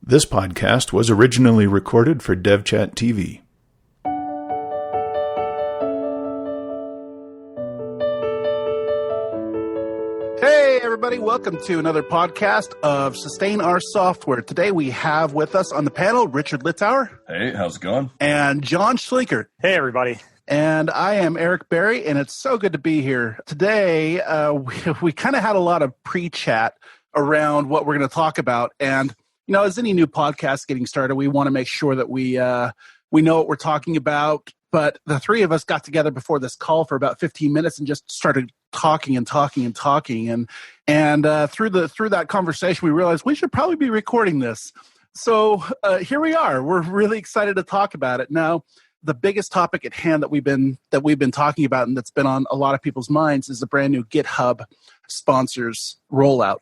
This podcast was originally recorded for DevChat TV. Hey, everybody. Welcome to another podcast of Sustain Our Software. Today we have with us on the panel Richard Littauer. Hey, how's it going? And Jon Schlinkert. Hey, everybody. And I am Eric Berry, and it's so good to be here. Today, we kind of had a lot of pre-chat around what we're going to talk about. And, you know, as any new podcast getting started, we want to make sure that we know what we're talking about. But the three of us got together before this call for about 15 minutes and just started talking. And through that conversation, we realized we should probably be recording this. So here we are. We're really excited to talk about it. Now, the biggest topic at hand that we've been talking about and that's been on a lot of people's minds is the brand new GitHub sponsors rollout.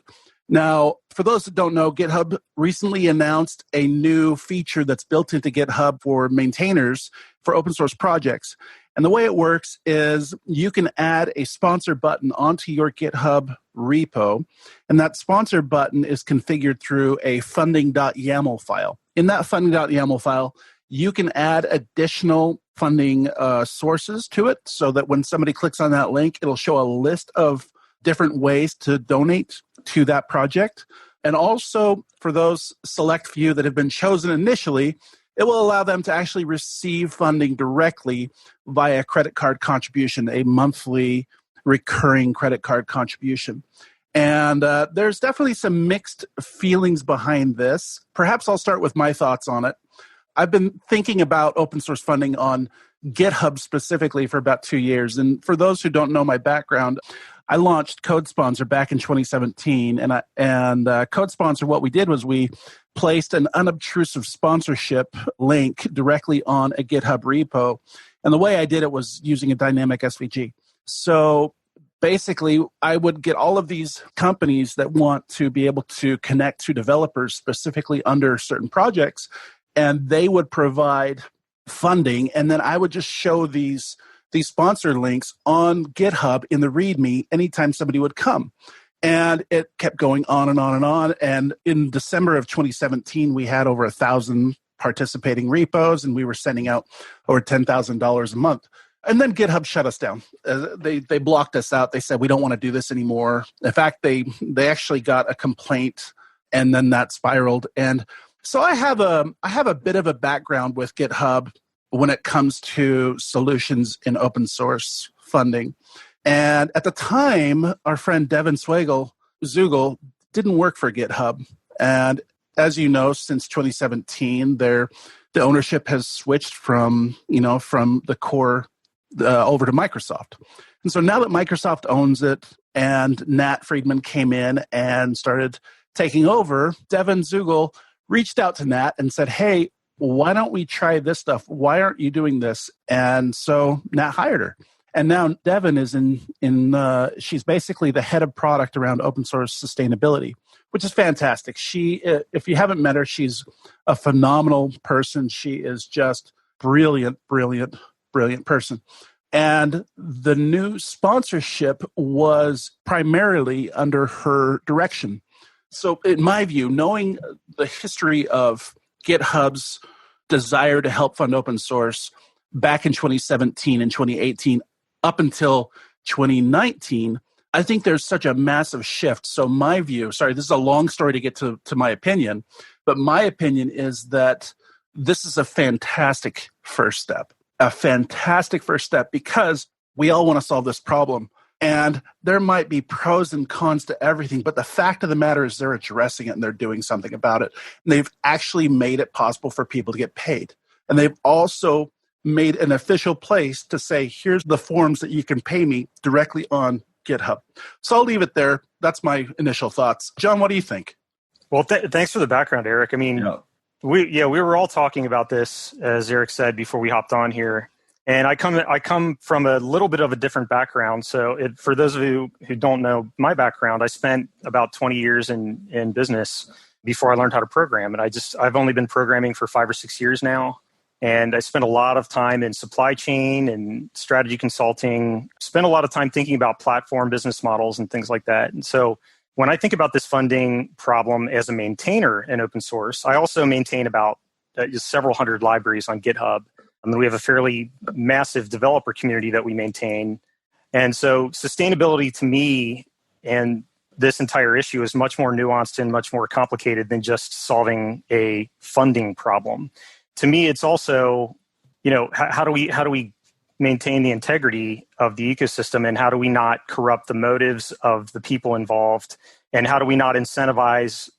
Now, for those that don't know, GitHub recently announced a new feature that's built into GitHub for maintainers for open source projects. And the way it works is you can add a sponsor button onto your GitHub repo, and that sponsor button is configured through a funding.yaml file. In that funding.yaml file, you can add additional funding sources to it so that when somebody clicks on that link, it'll show a list of different ways to donate to that project. And also, for those select few that have been chosen initially, it will allow them to actually receive funding directly via credit card contribution, a monthly recurring credit card contribution. And there's definitely some mixed feelings behind this. Perhaps I'll start with my thoughts on it. I've been thinking about open source funding on GitHub specifically for about 2 years. And for those who don't know my background, I launched CodeSponsor back in 2017. And CodeSponsor, what we did was we placed an unobtrusive sponsorship link directly on a GitHub repo. And the way I did it was using a dynamic SVG. So basically, I would get all of these companies that want to be able to connect to developers specifically under certain projects, and they would provide funding, and then I would just show these sponsor links on GitHub in the README anytime somebody would come. And it kept going on and on and on. And in December of 2017, we had over 1,000 participating repos, and we were sending out over $10,000 a month. And then GitHub shut us down. They blocked us out. They said, we don't want to do this anymore. In fact, they actually got a complaint, and then that spiraled. And so I have a bit of a background with GitHub when it comes to solutions in open source funding. And at the time, our friend Devin Zugel didn't work for GitHub. And as you know, since 2017, the ownership has switched from the core over to Microsoft. And so now that Microsoft owns it and Nat Friedman came in and started taking over, Devin Zugel reached out to Nat and said, hey, why don't we try this stuff? Why aren't you doing this? And so Nat hired her. And now Devin is she's basically the head of product around open source sustainability, which is fantastic. If you haven't met her, she's a phenomenal person. She is just brilliant person. And the new sponsorship was primarily under her direction. So in my view, knowing the history of GitHub's desire to help fund open source back in 2017 and 2018 up until 2019, I think there's such a massive shift. So my view, this is a long story to get to my opinion, but my opinion is that this is a fantastic first step because we all want to solve this problem. And there might be pros and cons to everything, but the fact of the matter is they're addressing it and they're doing something about it. And they've actually made it possible for people to get paid. And they've also made an official place to say, here's the forms that you can pay me directly on GitHub. So I'll leave it there. That's my initial thoughts. Jon, what do you think? Well, thanks for the background, Eric. I mean, we were all talking about this, as Eric said, before we hopped on here. And I come from a little bit of a different background. So for those of you who don't know my background, I spent about 20 years in business before I learned how to program. And I've only been programming for 5 or 6 years now. And I spent a lot of time in supply chain and strategy consulting, spent a lot of time thinking about platform business models and things like that. And so when I think about this funding problem as a maintainer in open source, I also maintain about several hundred libraries on GitHub. We have a fairly massive developer community that we maintain. And so sustainability to me and this entire issue is much more nuanced and much more complicated than just solving a funding problem. To me, it's also, how do we maintain the integrity of the ecosystem, and how do we not corrupt the motives of the people involved, and how do we not incentivize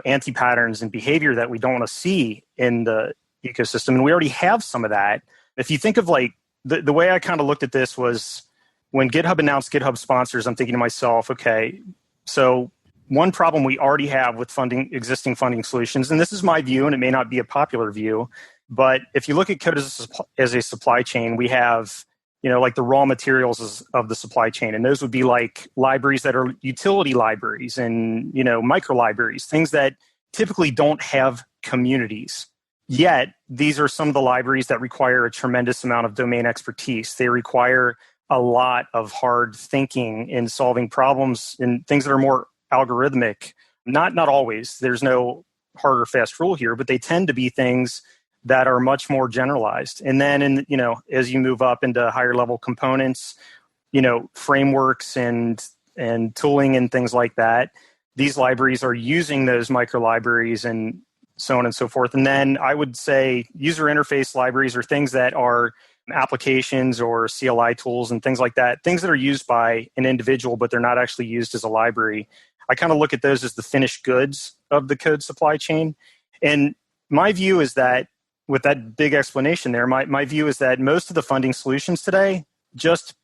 anti-patterns and behavior that we don't want to see in the ecosystem? And we already have some of that. If you think of like the way I kind of looked at this was when GitHub announced GitHub sponsors, I'm thinking to myself, okay, so one problem we already have with existing funding solutions, and this is my view, and it may not be a popular view, but if you look at code as a supply chain, we have, like the raw materials of the supply chain. And those would be like libraries that are utility libraries and, micro libraries, things that typically don't have communities. Yet, these are some of the libraries that require a tremendous amount of domain expertise. They require a lot of hard thinking in solving problems and things that are more algorithmic. Not always. There's no hard or fast rule here, but they tend to be things that are much more generalized. And then, as you move up into higher level components, frameworks and tooling and things like that, these libraries are using those micro libraries and so on and so forth. And then I would say user interface libraries are things that are applications or CLI tools and things like that, things that are used by an individual, but they're not actually used as a library. I kind of look at those as the finished goods of the code supply chain. And my view is that, with that big explanation there, my view is that most of the funding solutions today, just,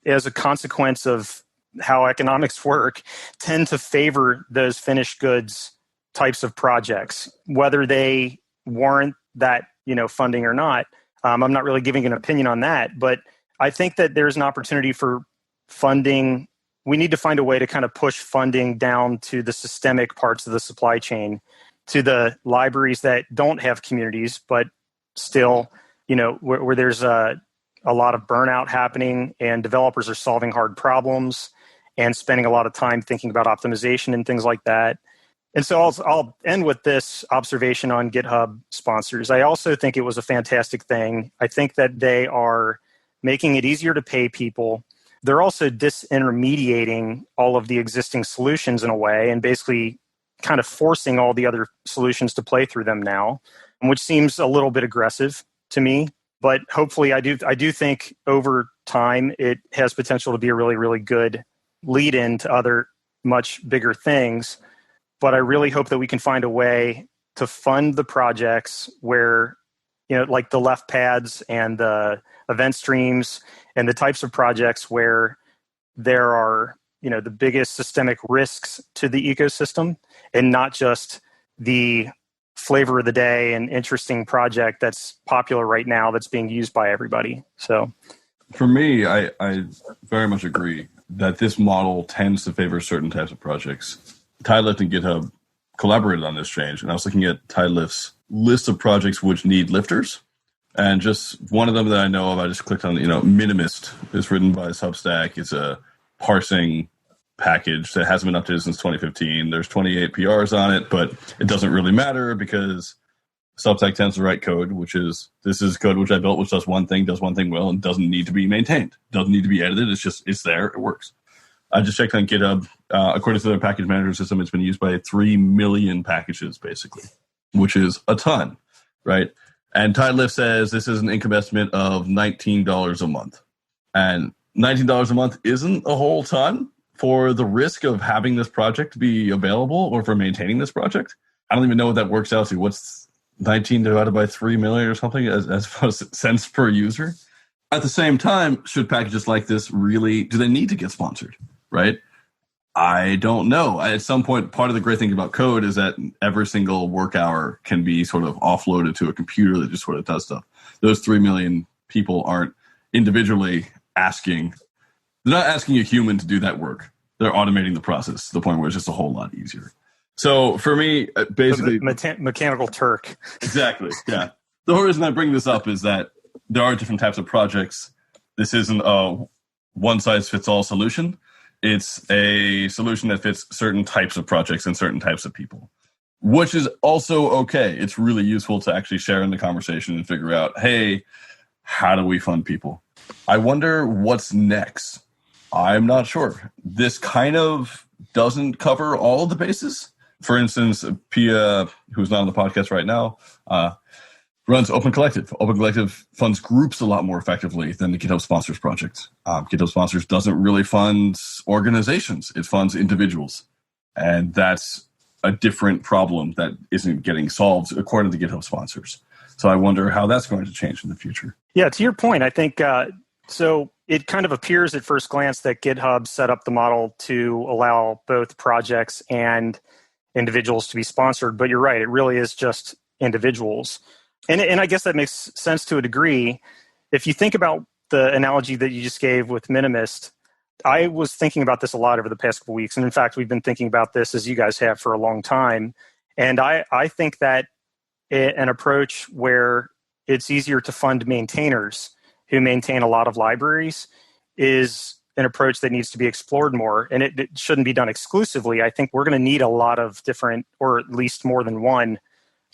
as a consequence of how economics work, tend to favor those finished goods types of projects, whether they warrant that, funding or not. I'm not really giving an opinion on that, but I think that there's an opportunity for funding. We need to find a way to kind of push funding down to the systemic parts of the supply chain, to the libraries that don't have communities, but still, where there's a lot of burnout happening and developers are solving hard problems and spending a lot of time thinking about optimization and things like that. And so I'll end with this observation on GitHub sponsors. I also think it was a fantastic thing. I think that they are making it easier to pay people. They're also disintermediating all of the existing solutions in a way and basically kind of forcing all the other solutions to play through them now, which seems a little bit aggressive to me. But hopefully I do think over time it has potential to be a really, really good lead in to other much bigger things. But I really hope that we can find a way to fund the projects where, like the left pads and the event streams and the types of projects where there are, the biggest systemic risks to the ecosystem, and not just the flavor of the day and interesting project that's popular right now that's being used by everybody. So for me, I very much agree that this model tends to favor certain types of projects. Tidelift and GitHub collaborated on this change, and I was looking at Tidelift's list of projects which need lifters, and just one of them that I know of, I just clicked on, Minimist is written by Substack. It's a parsing package that hasn't been updated since 2015. There's 28 PRs on it, but it doesn't really matter because Substack tends to write code, this is code which I built, which does one thing well, and doesn't need to be maintained, doesn't need to be edited. It's there, it works. I just checked on GitHub. According to their package management system, it's been used by 3 million packages, basically, which is a ton, right? And Tidelift says this is an income estimate of $19 a month. And $19 a month isn't a whole ton for the risk of having this project be available or for maintaining this project. I don't even know what that works out to. What's 19 divided by 3 million or something as far as cents per user? At the same time, should packages like this really, do they need to get sponsored, right? I don't know. At some point, part of the great thing about code is that every single work hour can be sort of offloaded to a computer that just sort of does stuff. Those 3 million people aren't individually asking. They're not asking a human to do that work. They're automating the process to the point where it's just a whole lot easier. So for me, basically... Mechanical Turk. Exactly, yeah. The whole reason I bring this up is that there are different types of projects. This isn't a one-size-fits-all solution. It's a solution that fits certain types of projects and certain types of people, which is also okay. It's really useful to actually share in the conversation and figure out, hey, how do we fund people? I wonder what's next. I'm not sure. This kind of doesn't cover all of the bases. For instance, Pia, who's not on the podcast right now, runs Open Collective. Open Collective funds groups a lot more effectively than the GitHub Sponsors project. GitHub Sponsors doesn't really fund organizations. It funds individuals. And that's a different problem that isn't getting solved according to GitHub Sponsors. So I wonder how that's going to change in the future. Yeah, to your point, I think, so it kind of appears at first glance that GitHub set up the model to allow both projects and individuals to be sponsored. But you're right, it really is just individuals. And I guess that makes sense to a degree. If you think about the analogy that you just gave with Minimist, I was thinking about this a lot over the past couple of weeks. And in fact, we've been thinking about this, as you guys have, for a long time. And I think that an approach where it's easier to fund maintainers who maintain a lot of libraries is an approach that needs to be explored more. And it shouldn't be done exclusively. I think we're going to need a lot of different, or at least more than one,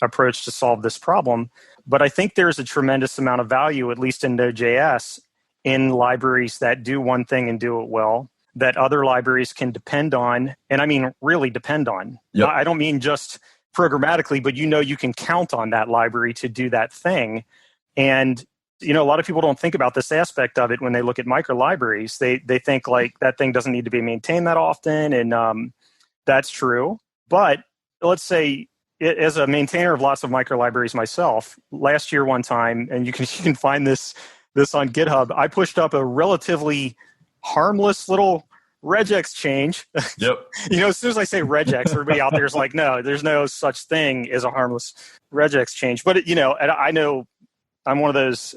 approach to solve this problem. But I think there's a tremendous amount of value, at least in Node.js, in libraries that do one thing and do it well, that other libraries can depend on. And I mean, really depend on. Yep. I don't mean just programmatically, but you can count on that library to do that thing. And a lot of people don't think about this aspect of it when they look at micro libraries. They think like that thing doesn't need to be maintained that often, and that's true. But let's say, as a maintainer of lots of micro libraries myself, last year one time, and you can find this on GitHub, I pushed up a relatively harmless little regex change. Yep. As soon as I say regex, everybody out there is like, no, there's no such thing as a harmless regex change. But and I know I'm one of those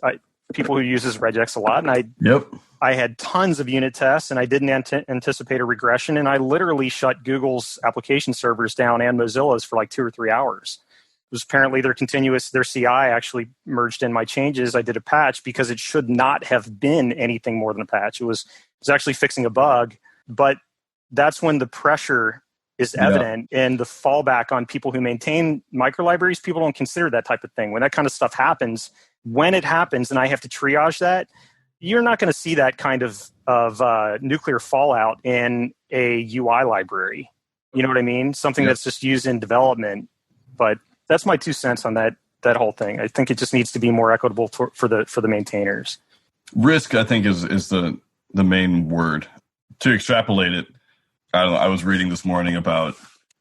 people who uses regex a lot, and I had tons of unit tests, and I didn't anticipate a regression, and I literally shut Google's application servers down and Mozilla's for like 2 or 3 hours. It was apparently their CI actually merged in my changes. I did a patch because it should not have been anything more than a patch. It was actually fixing a bug, but that's when the pressure is evident, and the fallback on people who maintain micro libraries, people don't consider that type of thing. When that kind of stuff happens, when it happens and I have to triage that, you're not going to see that kind of nuclear fallout in a UI library. You know what I mean? Something that's just used in development. But that's my 2 cents on that whole thing. I think it just needs to be more equitable for the maintainers. Risk, I think, is the main word. To extrapolate it, I was reading this morning about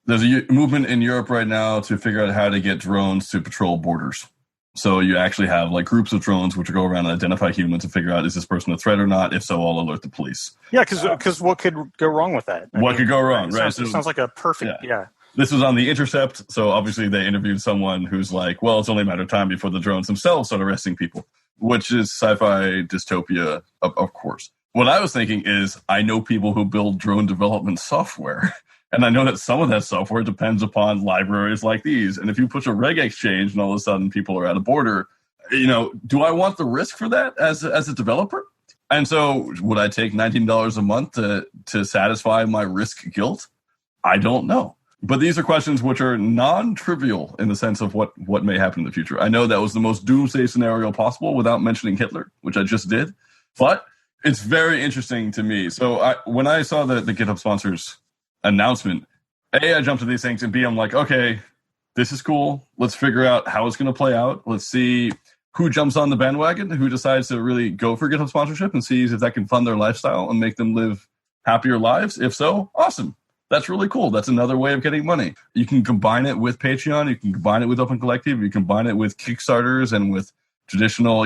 there's a movement in Europe right now to figure out how to get drones to patrol borders. So you actually have like groups of drones which will go around and identify humans and figure out, is this person a threat or not? If so, I'll alert the police. Yeah, because what could go wrong with that? What could go wrong, right? It sounds like a perfect, This was on The Intercept, so obviously they interviewed someone who's like, well, it's only a matter of time before the drones themselves start arresting people, which is sci-fi dystopia, of course. What I was thinking is, I know people who build drone development software. And I know that some of that software depends upon libraries like these. And if you push a regex change and all of a sudden people are at a border, do I want the risk for that as a developer? And so would I take $19 a month to satisfy my risk guilt? I don't know. But these are questions which are non-trivial in the sense of what may happen in the future. I know that was the most doomsday scenario possible without mentioning Hitler, which I just did. But it's very interesting to me. So when I saw the GitHub sponsors announcement, A, I jumped to these things, and B, I'm like, okay, this is cool. Let's figure out how it's going to play out. Let's see who jumps on the bandwagon, who decides to really go for GitHub sponsorship and sees if that can fund their lifestyle and make them live happier lives. If so, awesome. That's really cool. That's another way of getting money. You can combine it with Patreon. You can combine it with Open Collective. You can combine it with Kickstarters and with traditional,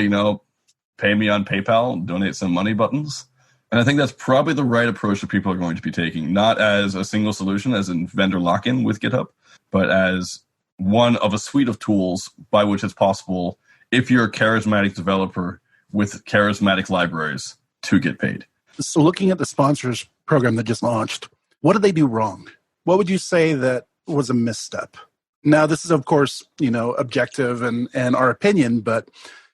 pay me on PayPal and donate some money buttons. And I think that's probably the right approach that people are going to be taking, not as a single solution, as in vendor lock-in with GitHub, but as one of a suite of tools by which it's possible, if you're a charismatic developer with charismatic libraries, to get paid. So looking at the sponsors program that just launched, what did they do wrong? What would you say that was a misstep? Now, this is, of course, objective and our opinion, but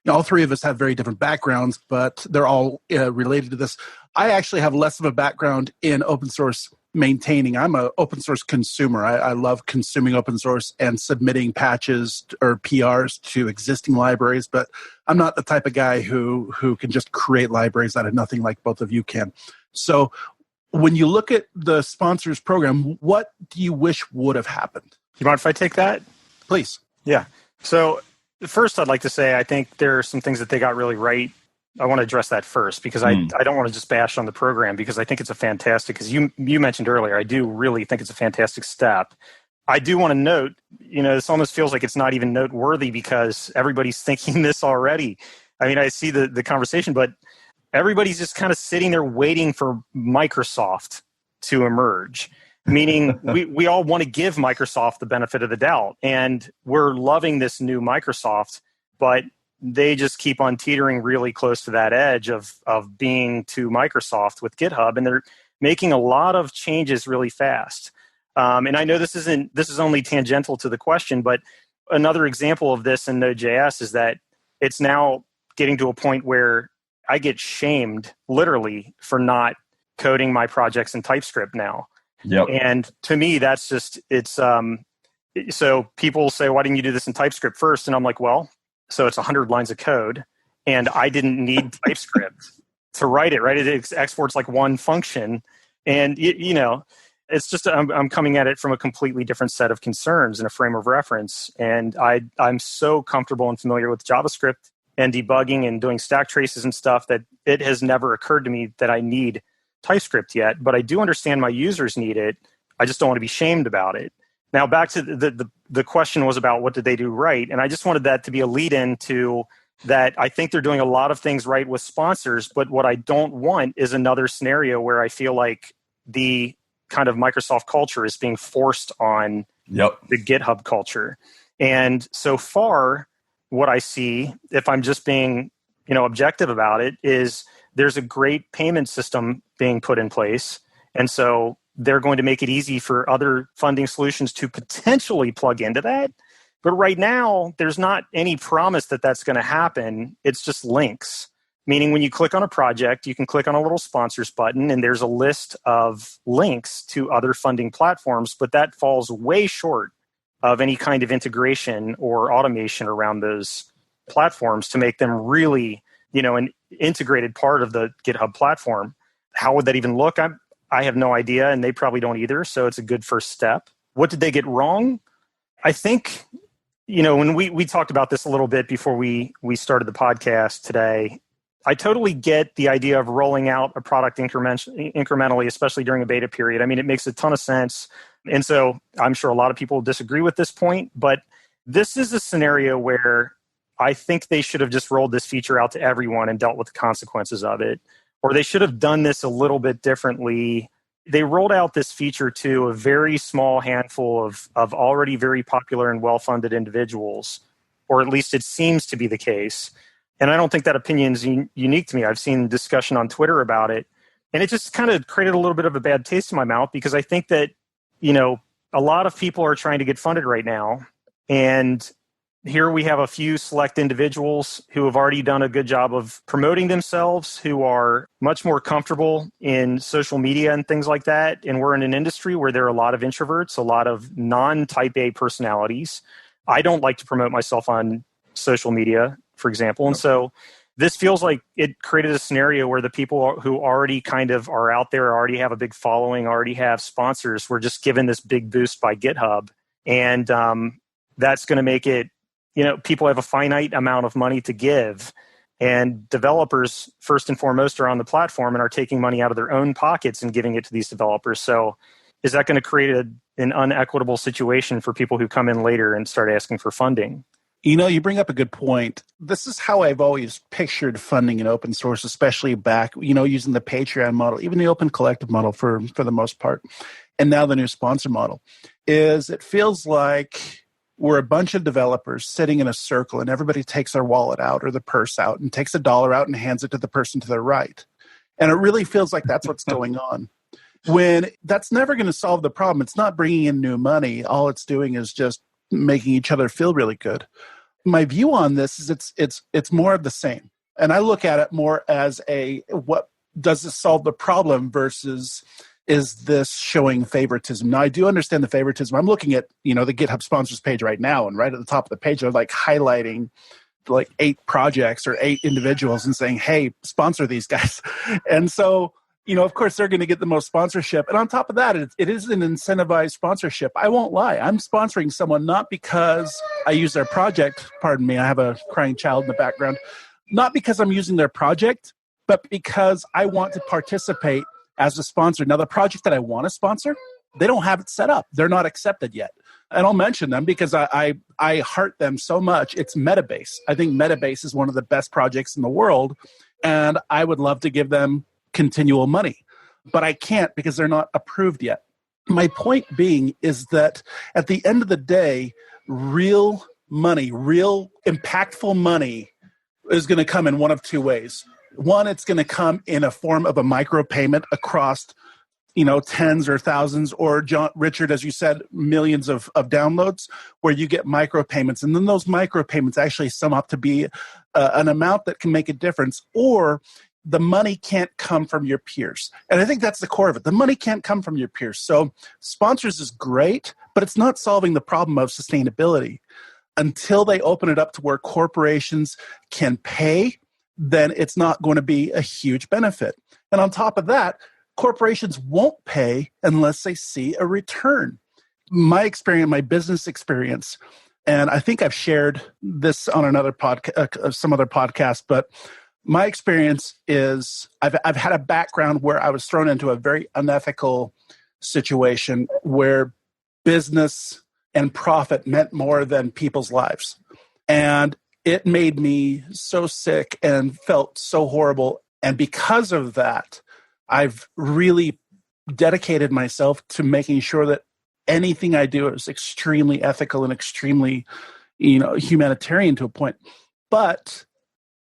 All three of us have very different backgrounds, but they're all related to this. I actually have less of a background in open source maintaining. I'm an open source consumer. I love consuming open source and submitting patches or PRs to existing libraries, but I'm not the type of guy who can just create libraries out of nothing like both of you can. So when you look at the sponsors program, what do you wish would have happened? You mind if I take that? Please. Yeah. So first, I'd like to say I think there are some things that they got really right. I want to address that first because I don't want to just bash on the program because I think it's a fantastic, because you mentioned earlier, I do really think it's a fantastic step. I do want to note, this almost feels like it's not even noteworthy because everybody's thinking this already. I mean, I see the conversation, but everybody's just kind of sitting there waiting for Microsoft to emerge. Meaning we all want to give Microsoft the benefit of the doubt. And we're loving this new Microsoft, but they just keep on teetering really close to that edge of being to Microsoft with GitHub. And they're making a lot of changes really fast. And I know this is only tangential to the question, but another example of this in Node.js is that it's now getting to a point where I get shamed literally for not coding my projects in TypeScript now. Yep. And to me, that's just, it's, so people say, why didn't you do this in TypeScript first? And I'm like, well, so it's 100 lines of code and I didn't need TypeScript to write it, right? It exports like one function. And, it's just, I'm coming at it from a completely different set of concerns and a frame of reference. And I'm so comfortable and familiar with JavaScript and debugging and doing stack traces and stuff that it has never occurred to me that I need TypeScript yet, but I do understand my users need it. I just don't want to be shamed about it. Now, back to the question was about what did they do right? And I just wanted that to be a lead in to that. I think they're doing a lot of things right with sponsors, but what I don't want is another scenario where I feel like the kind of Microsoft culture is being forced on the GitHub culture. And so far, what I see, if I'm just being, objective about it, is there's a great payment system being put in place. And so they're going to make it easy for other funding solutions to potentially plug into that. But right now, there's not any promise that that's going to happen. It's just links, meaning when you click on a project, you can click on a little sponsors button and there's a list of links to other funding platforms, but that falls way short of any kind of integration or automation around those platforms to make them really, an integrated part of the GitHub platform. How would that even look? I have no idea, and they probably don't either, so it's a good first step. What did they get wrong? I think, when we talked about this a little bit before we started the podcast today, I totally get the idea of rolling out a product incrementally, especially during a beta period. I mean, it makes a ton of sense. And so I'm sure a lot of people disagree with this point, but this is a scenario where I think they should have just rolled this feature out to everyone and dealt with the consequences of it. Or they should have done this a little bit differently. They rolled out this feature to a very small handful of already very popular and well-funded individuals, or at least it seems to be the case. And I don't think that opinion is unique to me. I've seen discussion on Twitter about it. And it just kind of created a little bit of a bad taste in my mouth because I think that, a lot of people are trying to get funded right now. And here we have a few select individuals who have already done a good job of promoting themselves, who are much more comfortable in social media and things like that. And we're in an industry where there are a lot of introverts, a lot of non-type A personalities. I don't like to promote myself on social media, for example. And so this feels like it created a scenario where the people who already kind of are out there, already have a big following, already have sponsors, were just given this big boost by GitHub. And that's going to make it, people have a finite amount of money to give. And developers, first and foremost, are on the platform and are taking money out of their own pockets and giving it to these developers. So is that going to create an unequitable situation for people who come in later and start asking for funding? You bring up a good point. This is how I've always pictured funding in open source, especially back, using the Patreon model, even the open collective model for the most part, and now the new sponsor model, is it feels like we're a bunch of developers sitting in a circle and everybody takes their wallet out or the purse out and takes $1 out and hands it to the person to their right. And it really feels like that's what's going on. When that's never going to solve the problem. It's not bringing in new money. All it's doing is just making each other feel really good. my view on this is it's more of the same. And I look at it more as what does this solve the problem versus is this showing favoritism? Now, I do understand the favoritism. I'm looking at, the GitHub sponsors page right now, and right at the top of the page, they're like highlighting like 8 projects or 8 individuals and saying, hey, sponsor these guys. And so, of course, they're going to get the most sponsorship. And on top of that, it is an incentivized sponsorship. I won't lie. I'm sponsoring someone not because I use their project. Pardon me, I have a crying child in the background. Not because I'm using their project, but because I want to participate as a sponsor. Now, the project that I want to sponsor, they don't have it set up. They're not accepted yet. And I'll mention them because I heart them so much. It's Metabase. I think Metabase is one of the best projects in the world, and I would love to give them continual money. But I can't because they're not approved yet. My point being is that at the end of the day, real money, real impactful money is going to come in one of 2 ways. One, it's going to come in a form of a micropayment across, tens or thousands, or Richard, as you said, millions of downloads, where you get micropayments. And then those micropayments actually sum up to be an amount that can make a difference. Or the money can't come from your peers. And I think that's the core of it. The money can't come from your peers. So sponsors is great, but it's not solving the problem of sustainability. Until they open it up to where corporations can pay, then it's not going to be a huge benefit. And on top of that, corporations won't pay unless they see a return. My experience, my business experience, and I think I've shared this on another podcast, some other podcast, but my experience is I've had a background where I was thrown into a very unethical situation where business and profit meant more than people's lives. And it made me so sick and felt so horrible. And because of that, I've really dedicated myself to making sure that anything I do is extremely ethical and extremely, humanitarian to a point. But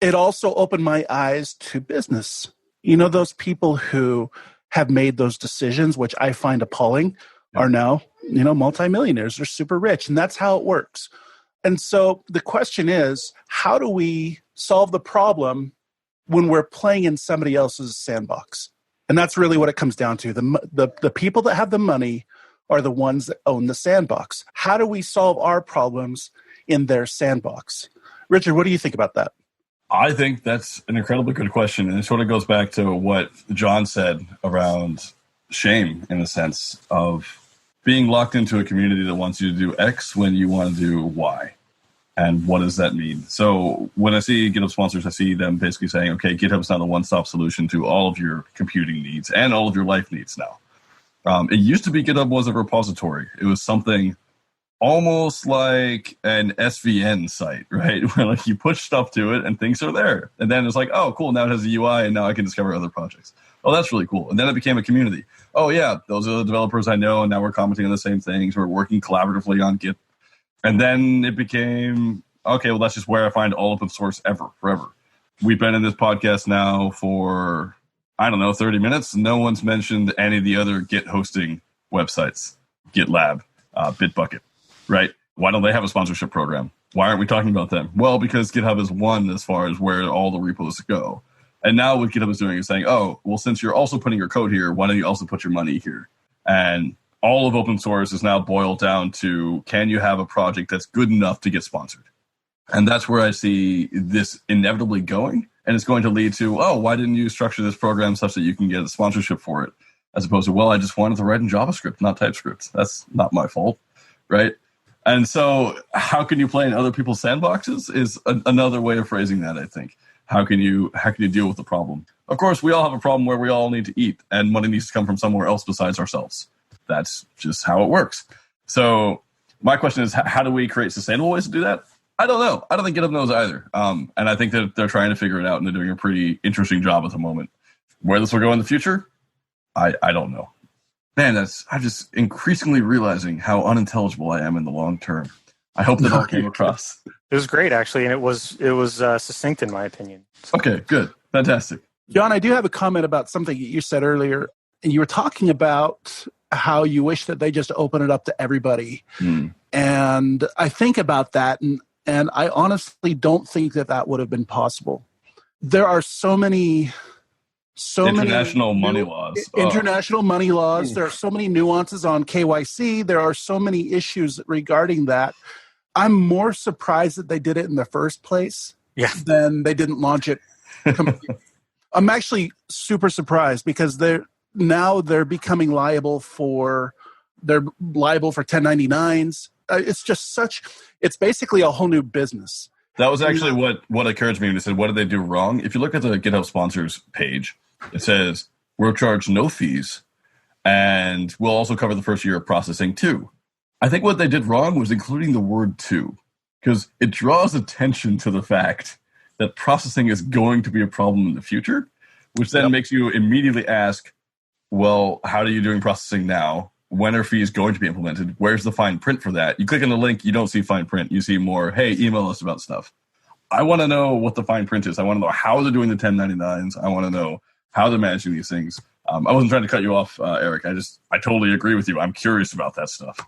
it also opened my eyes to business. Those people who have made those decisions, which I find appalling, are now, multimillionaires. They're super rich, and that's how it works. And so the question is, how do we solve the problem when we're playing in somebody else's sandbox? And that's really what it comes down to. The people that have the money are the ones that own the sandbox. How do we solve our problems in their sandbox? Richard, what do you think about that? I think that's an incredibly good question. And it sort of goes back to what Jon said around shame, in a sense of being locked into a community that wants you to do X when you want to do Y. And what does that mean? So when I see GitHub sponsors, I see them basically saying, okay, GitHub's now the one-stop solution to all of your computing needs and all of your life needs now. It used to be GitHub was a repository. It was something almost like an SVN site, right? Where like you push stuff to it and things are there. And then it's like, oh, cool, now it has a UI and now I can discover other projects. Oh, that's really cool. And then it became a community. Oh, yeah, those are the developers I know, and now we're commenting on the same things. We're working collaboratively on Git. And then it became, okay, well, that's just where I find all open source forever. We've been in this podcast now for, 30 minutes. No one's mentioned any of the other Git hosting websites, GitLab, Bitbucket, right? Why don't they have a sponsorship program? Why aren't we talking about them? Well, because GitHub is one as far as where all the repos go. And now what GitHub is doing is saying, oh, well, since you're also putting your code here, why don't you also put your money here? And all of open source is now boiled down to, can you have a project that's good enough to get sponsored? And that's where I see this inevitably going. And it's going to lead to, oh, why didn't you structure this program such that you can get a sponsorship for it? As opposed to, well, I just wanted to write in JavaScript, not TypeScript. That's not my fault, right? And so how can you play in other people's sandboxes is another way of phrasing that, I think. How can you deal with the problem? Of course, we all have a problem where we all need to eat, and money needs to come from somewhere else besides ourselves. That's just how it works. So my question is, how do we create sustainable ways to do that? I don't know. I don't think GitHub knows either. And I think that they're trying to figure it out, and they're doing a pretty interesting job at the moment. Where this will go in the future, I don't know. Man, I'm just increasingly realizing how unintelligible I am in the long term. I hope that all came across. It was great, actually, and it was succinct in my opinion. Okay, good. Fantastic. Jon, I do have a comment about something you said earlier, and you were talking about how you wish that they just open it up to everybody. And I think about that, and And I honestly don't think that would have been possible. There are so many international money laws. International money laws. There are so many nuances on KYC. There are so many issues regarding that. I'm more surprised that they did it in the first place than they didn't launch it completely. I'm actually super surprised because they're becoming liable for 1099s. It's basically a whole new business. That was actually what occurred to me when you said, what did they do wrong? If you look at the GitHub sponsors page, it says, we'll charge no fees, and we'll also cover the first year of processing too. I think what they did wrong was including the word "to," because it draws attention to the fact that processing is going to be a problem in the future, which then makes you immediately ask, well, how are you doing processing now? When are fees going to be implemented? Where's the fine print for that? You click on the link, you don't see fine print. You see more, hey, email us about stuff. I want to know what the fine print is. I want to know how they're doing the 1099s. I want to know how they're managing these things. I wasn't trying to cut you off, Eric. I totally agree with you. I'm curious about that stuff.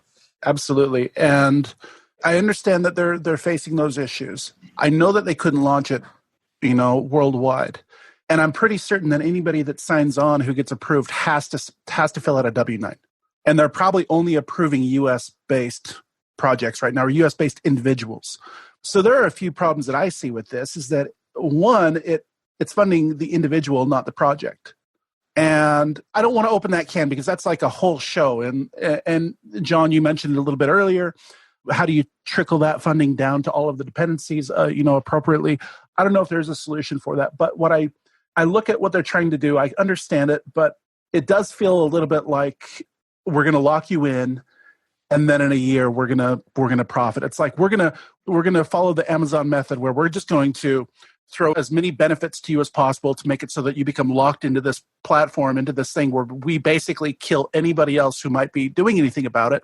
Absolutely. And I understand that they're facing those issues. I know that they couldn't launch it, worldwide. And I'm pretty certain that anybody that signs on who gets approved has to fill out a W-9. And they're probably only approving US-based projects right now, or US-based individuals. So there are a few problems that I see with this, is that, one, it's funding the individual, not the project. And I don't want to open that can because that's like a whole show. And John, you mentioned it a little bit earlier. How do you trickle that funding down to all of the dependencies, appropriately? I don't know if there's a solution for that. But what I look at what they're trying to do, I understand it, but it does feel a little bit like we're going to lock you in, and then in a year we're gonna profit. It's like we're gonna follow the Amazon method, where we're just going to throw as many benefits to you as possible to make it so that you become locked into this platform, into this thing where we basically kill anybody else who might be doing anything about it,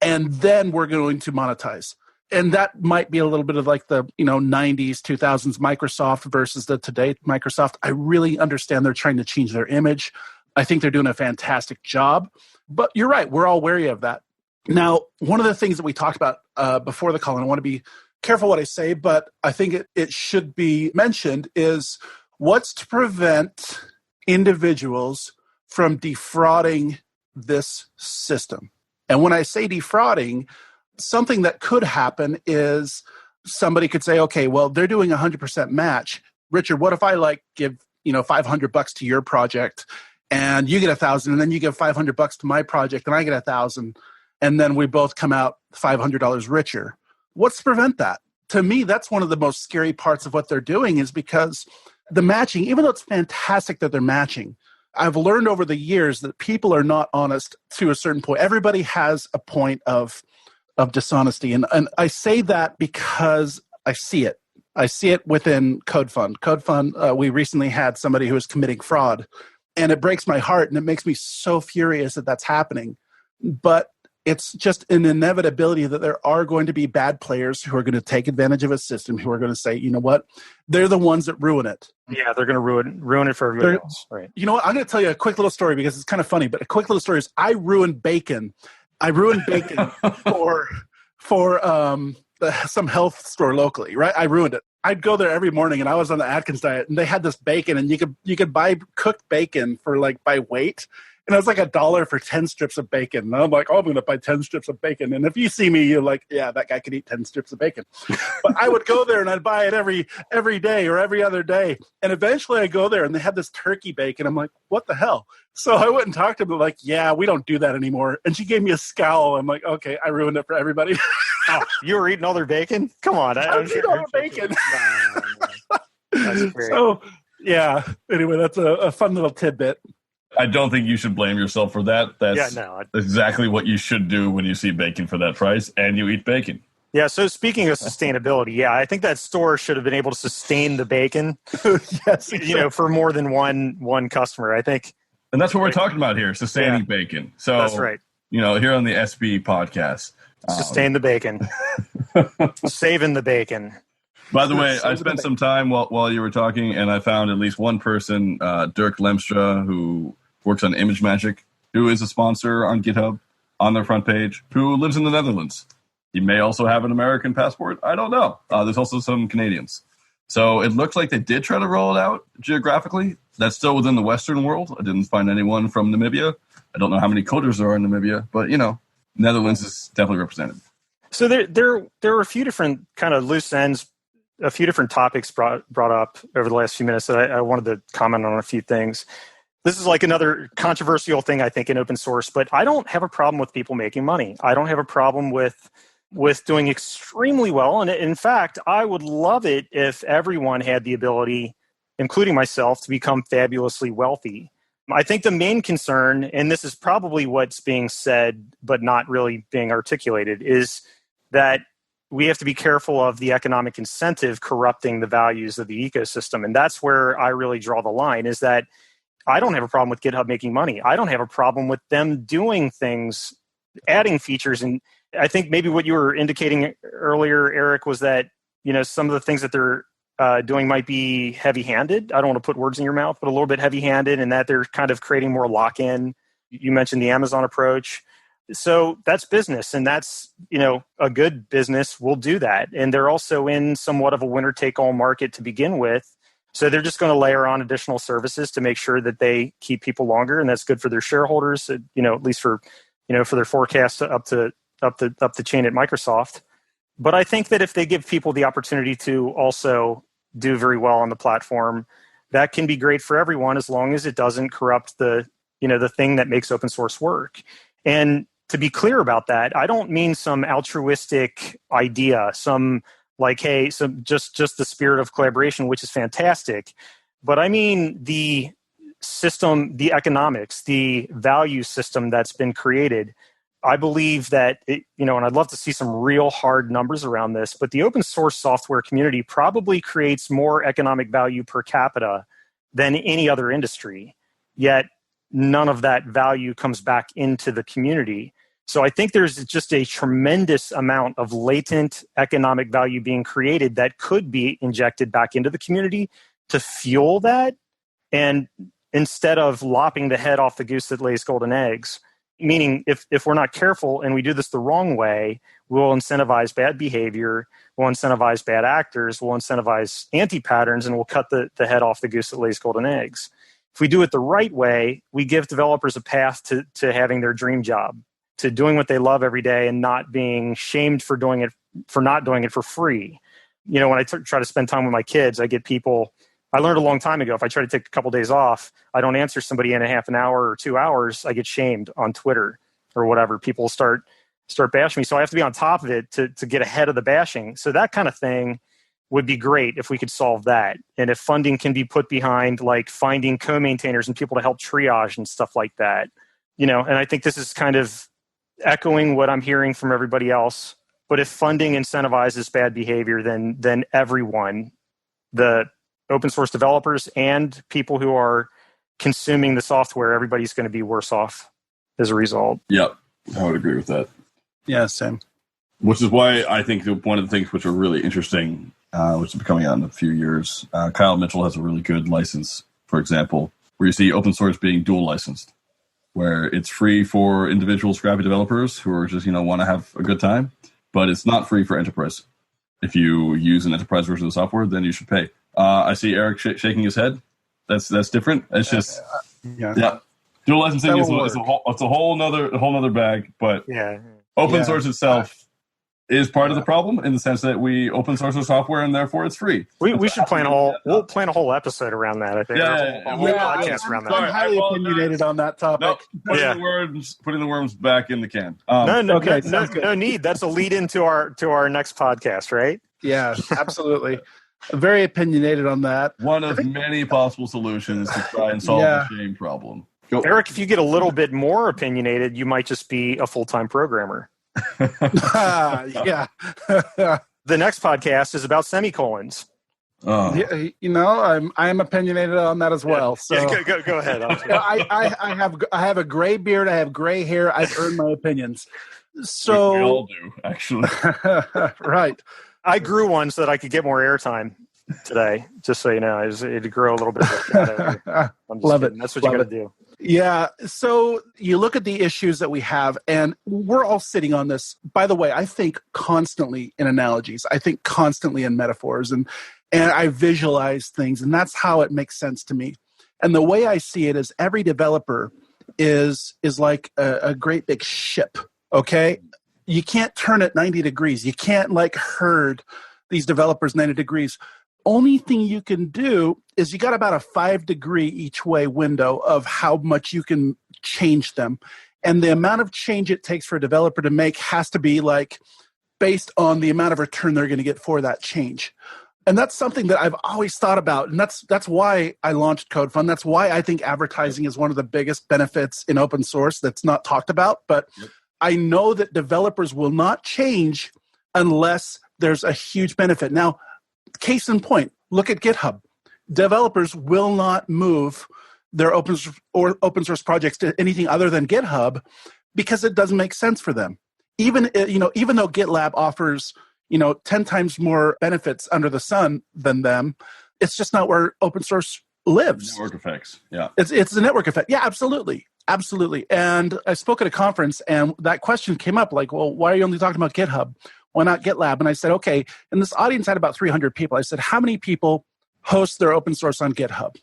and then we're going to monetize. And that might be a little bit of like the 90s, 2000s Microsoft versus the today Microsoft. I really understand they're trying to change their image. I think they're doing a fantastic job. But you're right, we're all wary of that. Now, one of the things that we talked about before the call, and I want to be careful what I say, but I think it should be mentioned, is what's to prevent individuals from defrauding this system. And when I say defrauding, something that could happen is somebody could say, okay, well, they're doing 100% match. Richard, what if I give $500 to your project, and you get 1,000, and then you give $500 to my project, and I get 1,000, and then we both come out $500 richer? What's to prevent that? To me, that's one of the most scary parts of what they're doing, is because the matching, even though it's fantastic that they're matching, I've learned over the years that people are not honest to a certain point. Everybody has a point of dishonesty. And I say that because I see it. I see it within CodeFund. CodeFund, we recently had somebody who was committing fraud. And it breaks my heart, and it makes me so furious that that's happening. But it's just an inevitability that there are going to be bad players who are going to take advantage of a system, who are going to say, you know what, they're the ones that ruin it. Yeah, they're going to ruin it for everybody else. Right. You know what, I'm going to tell you a quick little story because it's kind of funny, but a quick little story is I ruined bacon. for some health store locally, right? I ruined it. I'd go there every morning, and I was on the Atkins diet, and they had this bacon, and you could buy cooked bacon for by weight, and it was like $1 for 10 strips of bacon. And I'm like, oh, I'm going to buy 10 strips of bacon. And if you see me, you're like, yeah, that guy could eat 10 strips of bacon. But I would go there, and I'd buy it every day or every other day. And eventually I go there, and they had this turkey bacon. I'm like, what the hell? So I went and talked to them, like, yeah, we don't do that anymore. And she gave me a scowl. I'm like, okay, I ruined it for everybody. Oh, you were eating all their bacon? Come on. I was eating all the bacon. No. That's great. So, yeah. Anyway, that's a fun little tidbit. I don't think you should blame yourself for that. That's exactly what you should do when you see bacon for that price and you eat bacon. Yeah, so speaking of sustainability, I think that store should have been able to sustain the bacon yes, exactly. For more than one customer, I think. And that's what we're talking about here, sustaining bacon. So that's right. Here on the SB podcast. Sustain the bacon. Saving the bacon. By the way, I spent some time while you were talking, and I found at least one person, Dirk Lemstra, who works on ImageMagick, who is a sponsor on GitHub on their front page, who lives in the Netherlands. He may also have an American passport. I don't know. There's also some Canadians. So it looks like they did try to roll it out geographically. That's still within the Western world. I didn't find anyone from Namibia. I don't know how many coders there are in Namibia, but, Netherlands is definitely represented. So there were a few different kind of loose ends, a few different topics brought up over the last few minutes that I wanted to comment on a few things. This is like another controversial thing, I think, in open source, but I don't have a problem with people making money. I don't have a problem with doing extremely well. And in fact, I would love it if everyone had the ability, including myself, to become fabulously wealthy. I think the main concern, and this is probably what's being said but not really being articulated, is that we have to be careful of the economic incentive corrupting the values of the ecosystem. And that's where I really draw the line, is that I don't have a problem with GitHub making money. I don't have a problem with them doing things, adding features. And I think maybe what you were indicating earlier, Eric, was that, some of the things that they're doing might be heavy-handed. I don't want to put words in your mouth, but a little bit heavy-handed, and that they're kind of creating more lock-in. You mentioned the Amazon approach. So that's business, and that's, a good business will do that. And they're also in somewhat of a winner-take-all market to begin with. So they're just going to layer on additional services to make sure that they keep people longer, and that's good for their shareholders, at least for their forecast up the chain at Microsoft. But I think that if they give people the opportunity to also do very well on the platform, that can be great for everyone, as long as it doesn't corrupt the thing that makes open source work. And to be clear about that, I don't mean some altruistic idea, some just the spirit of collaboration, which is fantastic. But I mean the system, the economics, the value system that's been created. I believe that, and I'd love to see some real hard numbers around this, but the open source software community probably creates more economic value per capita than any other industry. Yet none of that value comes back into the community. So I think there's just a tremendous amount of latent economic value being created that could be injected back into the community to fuel that. And instead of lopping the head off the goose that lays golden eggs, meaning if we're not careful and we do this the wrong way, we'll incentivize bad behavior, we'll incentivize bad actors, we'll incentivize anti-patterns, and we'll cut the head off the goose that lays golden eggs. If we do it the right way, we give developers a path to having their dream job, to doing what they love every day and not being shamed for not doing it for free. When I try to spend time with my kids, I get people. I learned a long time ago, if I try to take a couple days off, I don't answer somebody in a half an hour or 2 hours, I get shamed on Twitter or whatever. People start bashing me. So I have to be on top of it to get ahead of the bashing. So that kind of thing would be great if we could solve that. And if funding can be put behind, like finding co-maintainers and people to help triage and stuff like that. And I think this is kind of echoing what I'm hearing from everybody else. But if funding incentivizes bad behavior, then everyone, the open source developers and people who are consuming the software, everybody's going to be worse off as a result. Yep, I would agree with that. Yeah, same. Which is why I think one of the things which are really interesting, which will be coming out in a few years, Kyle Mitchell has a really good license, for example, where you see open source being dual licensed, where it's free for individual scrappy developers who are just, want to have a good time, but it's not free for enterprise. If you use an enterprise version of the software, then you should pay. I see Eric shaking his head. That's different. It's just yeah. Dual licensing is a whole nother bag. But open source itself is part of the problem in the sense that we open source our software and therefore it's free. We should plan we'll plan a whole episode around that. I think a whole podcast around that. I'm highly opinionated on that topic. Putting the worms back in the can. No need. That's a lead into our next podcast, right? Yeah, absolutely. Very opinionated on that. One of many possible solutions to try and solve the shame problem. Go. Eric, if you get a little bit more opinionated, you might just be a full-time programmer. Yeah. The next podcast is about semicolons. I am opinionated on that as well. So go ahead. I have a gray beard. I have gray hair. I've earned my opinions. So we all do, actually. Right. I grew one so that I could get more airtime today. Just so you know, it grew a little bit of a shadow. Love it. That's what you got to do. Yeah. So you look at the issues that we have, and we're all sitting on this. By the way, I think constantly in analogies. I think constantly in metaphors, and I visualize things, and that's how it makes sense to me. And the way I see it is every developer is like a great big ship, okay? You can't turn it 90 degrees. You can't herd these developers 90 degrees. Only thing you can do is you got about a 5-degree each way window of how much you can change them. And the amount of change it takes for a developer to make has to be based on the amount of return they're going to get for that change. And that's something that I've always thought about. And that's why I launched CodeFund. That's why I think advertising is one of the biggest benefits in open source that's not talked about. But I know that developers will not change unless there's a huge benefit. Now, case in point, look at GitHub. Developers will not move their open source projects to anything other than GitHub because it doesn't make sense for them. Even though GitLab offers 10 times more benefits under the sun than them, it's just not where open source lives. Network effects, yeah. It's a network effect. Yeah, absolutely. And I spoke at a conference, and that question came up, well, why are you only talking about GitHub? Why not GitLab? And I said, okay, and this audience had about 300 people. I said, how many people host their open source on GitHub?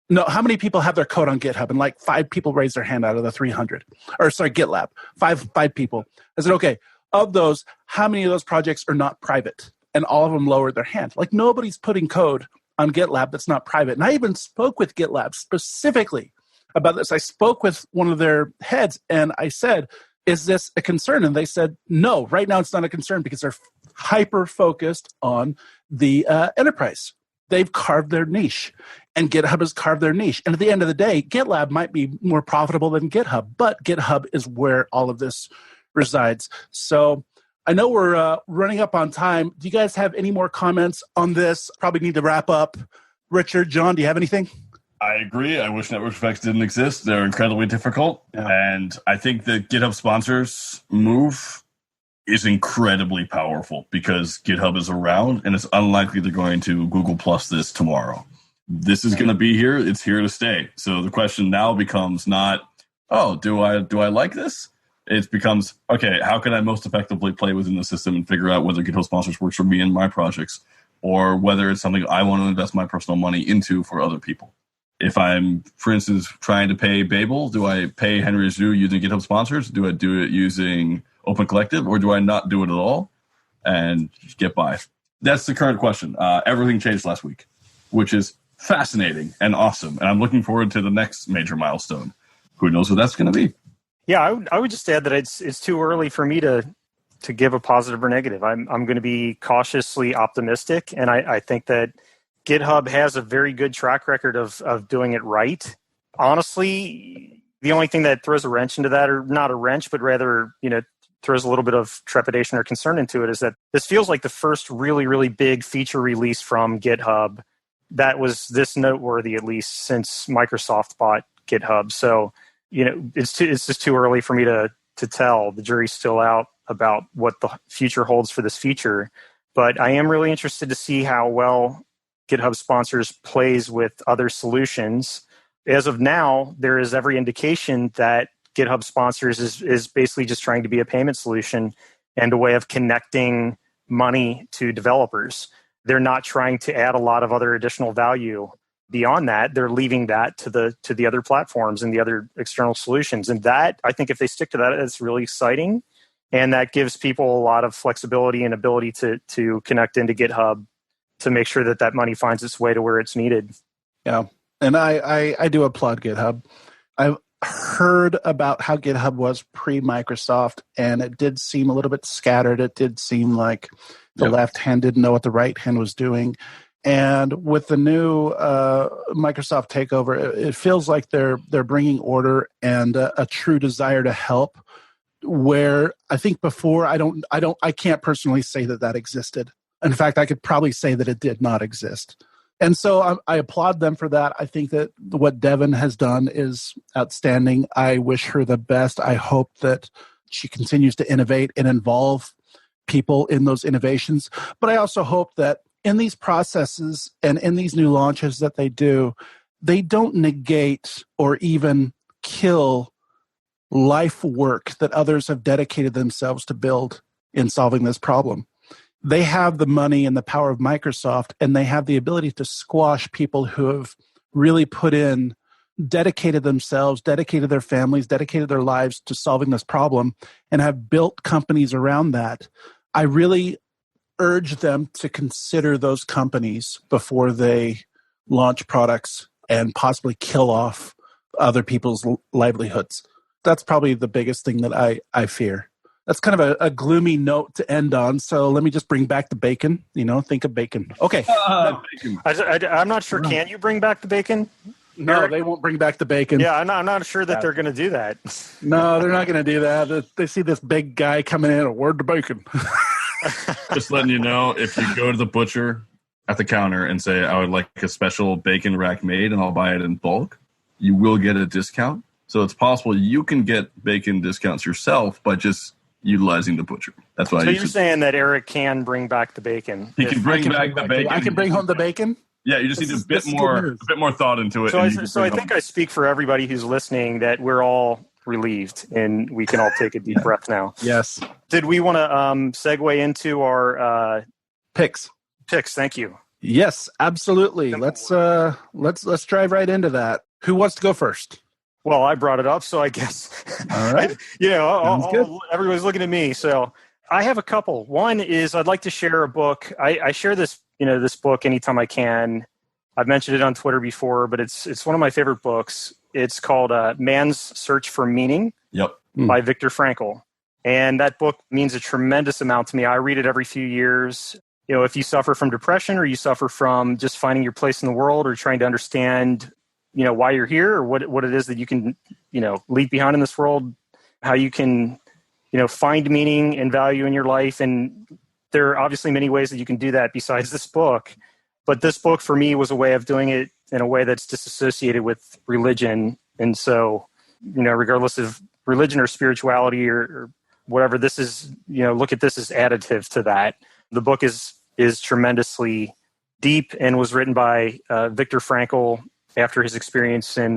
No, how many people have their code on GitHub? And 5 people raised their hand out of the 300. GitLab, five people. I said, okay, of those, how many of those projects are not private? And all of them lowered their hand. Nobody's putting code on GitLab that's not private. And I even spoke with GitLab specifically about this. I spoke with one of their heads, and I said, is this a concern? And they said, no, right now it's not a concern because they're hyper-focused on the enterprise. They've carved their niche, and GitHub has carved their niche. And at the end of the day, GitLab might be more profitable than GitHub, but GitHub is where all of this resides. So I know we're running up on time. Do you guys have any more comments on this? Probably need to wrap up. Richard, John, do you have anything? I agree. I wish network effects didn't exist. They're incredibly difficult. Yeah. And I think the GitHub sponsors move is incredibly powerful because GitHub is around, and it's unlikely they're going to Google Plus this tomorrow. This is going to be here. It's here to stay. So the question now becomes not, do I like this? It becomes, okay, how can I most effectively play within the system and figure out whether GitHub sponsors works for me and my projects, or whether it's something I want to invest my personal money into for other people. If I'm, for instance, trying to pay Babel, do I pay Henry Zhu using GitHub sponsors? Do I do it using Open Collective, or do I not do it at all and get by? That's the current question. Everything changed last week, which is fascinating and awesome. And I'm looking forward to the next major milestone. Who knows what that's going to be? Yeah, I would just add that it's too early for me to give a positive or negative. I'm going to be cautiously optimistic, and I think that GitHub has a very good track record of doing it right. Honestly, the only thing that throws a wrench into that, or not a wrench, but rather, throws a little bit of trepidation or concern into it, is that this feels like the first really, really big feature release from GitHub that was this noteworthy, at least since Microsoft bought GitHub. So, it's just too early for me to tell. The jury's still out about what the future holds for this feature. But I am really interested to see how well GitHub sponsors plays with other solutions. As of now, there is every indication that GitHub sponsors is basically just trying to be a payment solution and a way of connecting money to developers. They're not trying to add a lot of other additional value beyond that. They're leaving that to the other platforms and the other external solutions. And that, I think if they stick to that, it's really exciting. And that gives people a lot of flexibility and ability to connect into GitHub to make sure that money finds its way to where it's needed. Yeah. And I do applaud GitHub. I've heard about how GitHub was pre-Microsoft, and it did seem a little bit scattered. It did seem like the left hand didn't know what the right hand was doing. And with the new Microsoft takeover, it feels like they're bringing order and a true desire to help. Where I think before, I can't personally say that existed. In fact, I could probably say that it did not exist. And so I applaud them for that. I think that what Devin has done is outstanding. I wish her the best. I hope that she continues to innovate and involve people in those innovations. But I also hope that in these processes and in these new launches that they do, they don't negate or even kill life work that others have dedicated themselves to build in solving this problem. They have the money and the power of Microsoft, and they have the ability to squash people who have really put in, dedicated themselves, dedicated their families, dedicated their lives to solving this problem, and have built companies around that. I really urge them to consider those companies before they launch products and possibly kill off other people's livelihoods. That's probably the biggest thing that I fear. That's kind of a gloomy note to end on. So let me just bring back the bacon. Think of bacon. Okay. I'm not sure. Can you bring back the bacon? No, Eric? They won't bring back the bacon. Yeah, I'm not sure that they're going to do that. No, they're not going to do that. They see this big guy coming in, where'd the bacon? Just letting you know, if you go to the butcher at the counter and say, I would like a special bacon rack made and I'll buy it in bulk, you will get a discount. So it's possible you can get bacon discounts yourself by just utilizing the butcher. That's why. So you're saying that Eric can bring back the bacon? He can bring back the bacon. I can bring home the bacon? Yeah, you just need a bit more thought into it. So I think I speak for everybody who's listening that we're all relieved and we can all take a deep breath now. Yes. Did we want to segue into our picks? Picks. Thank you. Yes, absolutely. Let's drive right into that. Who wants to go first? Well, I brought it up, so I guess. All right. Everybody's looking at me. So I have a couple. One is I'd like to share a book. I share this book anytime I can. I've mentioned it on Twitter before, but it's one of my favorite books. It's called Man's Search for Meaning by Viktor Frankl. And that book means a tremendous amount to me. I read it every few years. If you suffer from depression or you suffer from just finding your place in the world or trying to understand why you're here or what it is that you can, leave behind in this world, how you can, find meaning and value in your life. And there are obviously many ways that you can do that besides this book. But this book for me was a way of doing it in a way that's disassociated with religion. And so, regardless of religion or spirituality or whatever, this is, look at this as additive to that. The book is tremendously deep and was written by Viktor Frankl after his experience in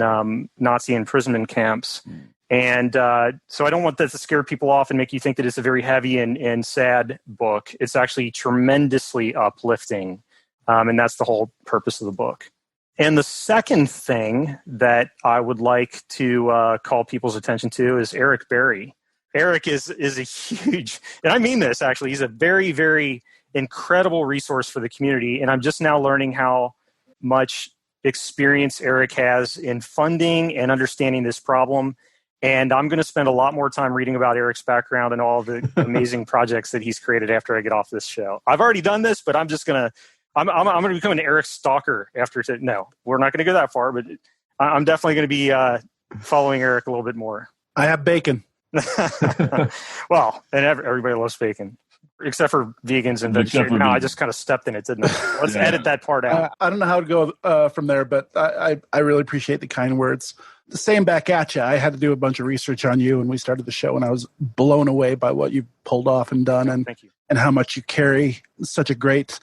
Nazi imprisonment camps. And so I don't want that to scare people off and make you think that it's a very heavy and sad book. It's actually tremendously uplifting. And that's the whole purpose of the book. And the second thing that I would like to call people's attention to is Eric Berry. Eric is a huge, and I mean this actually, he's a very, very incredible resource for the community. And I'm just now learning how much experience Eric has in funding and understanding this problem. And I'm going to spend a lot more time reading about Eric's background and all the amazing projects that he's created after I get off this show. I've already done this, but I'm just going to, I'm going to become an Eric stalker after. No, we're not going to go that far, but I'm definitely going to be following Eric a little bit more. I have bacon. Well, and everybody loves bacon. Except for vegans and vegetarians. No, I just kind of stepped in it, didn't I? Let's edit that part out. I don't know how to go from there, but I really appreciate the kind words. The same back at you. I had to do a bunch of research on you when we started the show, and I was blown away by what you pulled off and done, and Thank you. And how much you carry. Such a great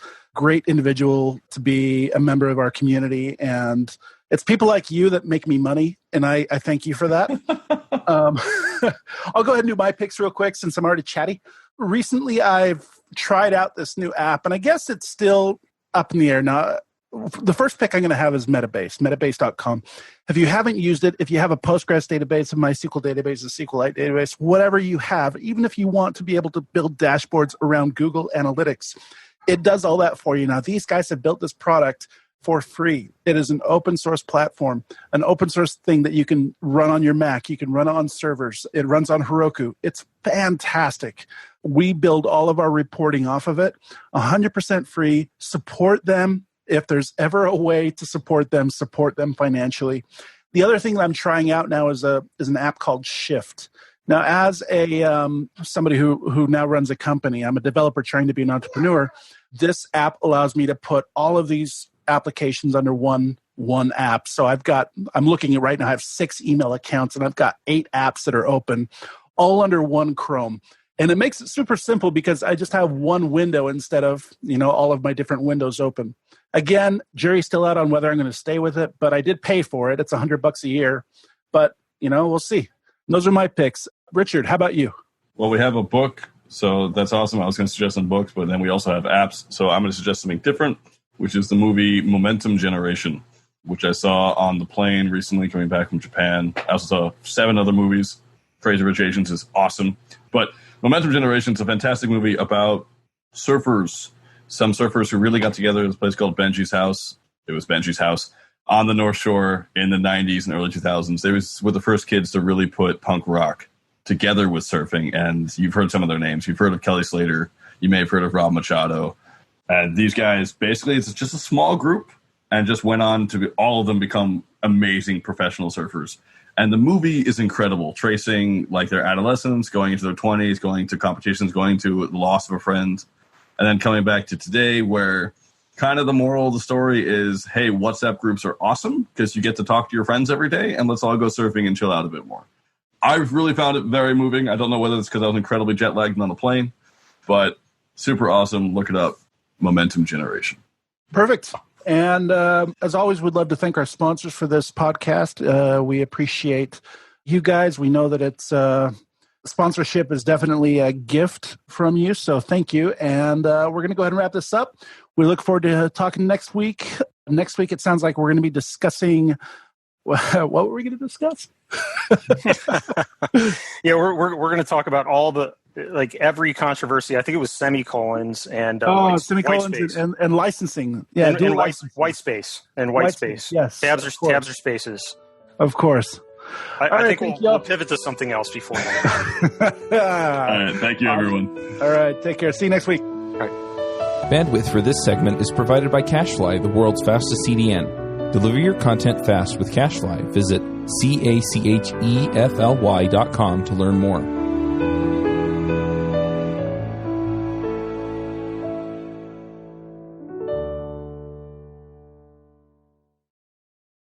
individual to be a member of our community, and it's people like you that make me money, and I thank you for that. I'll go ahead and do my picks real quick since I'm already chatty. Recently, I've tried out this new app, and I guess it's still up in the air. Now, the first pick I'm going to have is Metabase, metabase.com. If you haven't used it, if you have a Postgres database, a MySQL database, a SQLite database, whatever you have, even if you want to be able to build dashboards around Google Analytics, it does all that for you. Now, these guys have built this product for free. It is an open source platform, an open source thing that you can run on your Mac. You can run it on servers. It runs on Heroku. It's fantastic. We build all of our reporting off of it, 100% free. Support them. If there's ever a way to support them financially. The other thing that I'm trying out now is an app called Shift. Now, as somebody who now runs a company, I'm a developer trying to be an entrepreneur. This app allows me to put all of these applications under one app. So I'm looking at right now, I have 6 email accounts and I've got 8 apps that are open, all under one Chrome. And it makes it super simple because I just have one window instead of, all of my different windows open. Again, jury's still out on whether I'm going to stay with it, but I did pay for it. It's $100 a year. But we'll see. Those are my picks. Richard, how about you? Well, we have a book, so that's awesome. I was going to suggest some books, but then we also have apps. So I'm going to suggest something different, which is the movie Momentum Generation, which I saw on the plane recently coming back from Japan. I also saw 7 other movies. Crazy Rich Asians is awesome. But Momentum Generation is a fantastic movie about surfers. Some surfers who really got together at a place called Benji's House. It was Benji's House on the North Shore in the 90s and early 2000s. They were the first kids to really put punk rock together with surfing. And you've heard some of their names. You've heard of Kelly Slater. You may have heard of Rob Machado. And these guys, basically, it's just a small group and just went on to all of them become amazing professional surfers. And the movie is incredible, tracing like their adolescence, going into their 20s, going to competitions, going to the loss of a friend, and then coming back to today where kind of the moral of the story is, hey, WhatsApp groups are awesome because you get to talk to your friends every day, and let's all go surfing and chill out a bit more. I've really found it very moving. I don't know whether it's because I was incredibly jet lagged on the plane, but super awesome. Look it up. Momentum Generation. Perfect. And as always, we'd love to thank our sponsors for this podcast. We appreciate you guys. We know that it's sponsorship is definitely a gift from you, so thank you. And we're going to go ahead and wrap this up. We look forward to talking next week. Next week, it sounds like we're going to be discussing what were we going to discuss? Yeah, we're going to talk about all the every controversy. I think it was semicolons and semicolons and licensing. Yeah, and white space and white space. Yes, tabs or spaces. Of course. I think we'll pivot to something else before that. All right, thank you, everyone. All right, take care. See you next week. All right. Bandwidth for this segment is provided by CacheFly, the world's fastest CDN. Deliver your content fast with CacheFly. Visit CACHEFLY.com to learn more.